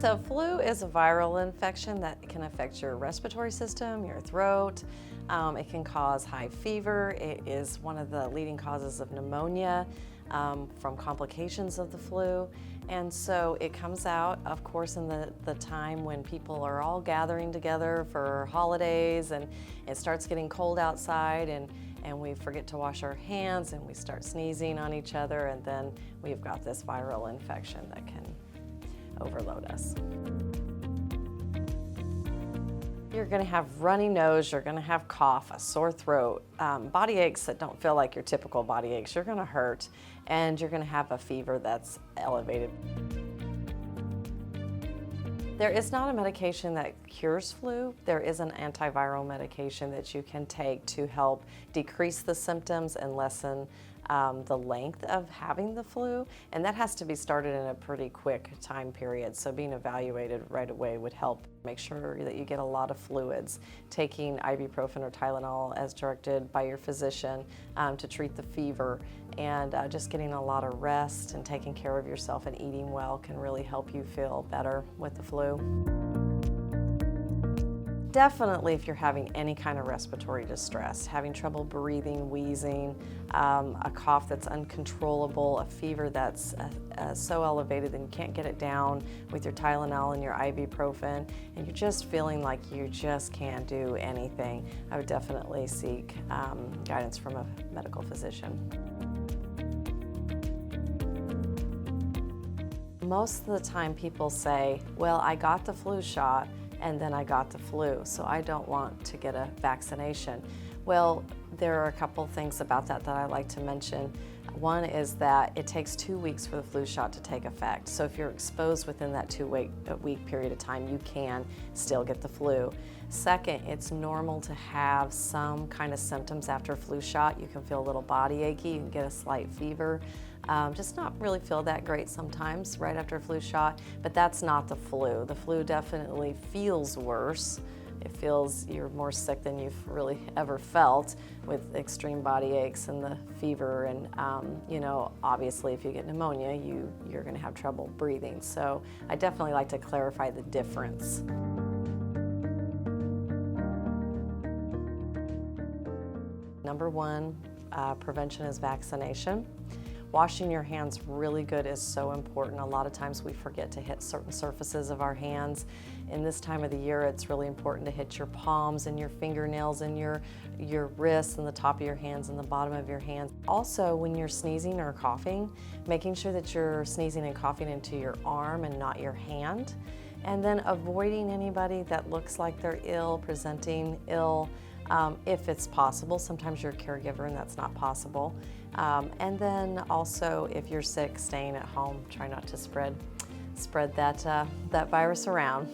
So flu is a viral infection that can affect your respiratory system, your throat. It can cause high fever. It is one of the leading causes of pneumonia from complications of the flu. And so it comes out, of course, in the time when people are all gathering together for holidays and it starts getting cold outside and we forget to wash our hands and we start sneezing on each other, and then we've got this viral infection that can overload us. You're going to have runny nose, you're going to have cough, a sore throat, body aches that don't feel like your typical body aches. You're going to hurt, and you're going to have a fever that's elevated. There is not a medication that cures flu. There is an antiviral medication that you can take to help decrease the symptoms and lessen the length of having the flu, and that has to be started in a pretty quick time period. So being evaluated right away would help make sure that you get a lot of fluids. Taking ibuprofen or Tylenol as directed by your physician to treat the fever, and just getting a lot of rest and taking care of yourself and eating well can really help you feel better with the flu. Definitely, if you're having any kind of respiratory distress, having trouble breathing, wheezing, a cough that's uncontrollable, a fever that's so elevated that you can't get it down with your Tylenol and your ibuprofen, and you're just feeling like you just can't do anything, I would definitely seek guidance from a medical physician. Most of the time people say, well, I got the flu shot and then I got the flu, so I don't want to get a vaccination. Well, there are a couple things about that I like to mention. One is that it takes 2 weeks for the flu shot to take effect. So if you're exposed within that 2-week period of time, you can still get the flu. Second, it's normal to have some kind of symptoms after a flu shot. You can feel a little body achy, you can get a slight fever, just not really feel that great sometimes right after a flu shot, but that's not the flu. The flu definitely feels worse. It feels you're more sick than you've really ever felt, with extreme body aches and the fever, and you know, obviously if you get pneumonia, you're going to have trouble breathing. So I definitely like to clarify the difference. Number one, prevention is vaccination. Washing your hands really good is so important. A lot of times we forget to hit certain surfaces of our hands. In this time of the year, it's really important to hit your palms and your fingernails and your wrists and the top of your hands and the bottom of your hands. Also, when you're sneezing or coughing, making sure that you're sneezing and coughing into your arm and not your hand. And then avoiding anybody that looks like they're ill, presenting ill, if it's possible. Sometimes you're a caregiver and that's not possible. And then also, if you're sick, staying at home. Try not to spread that virus around.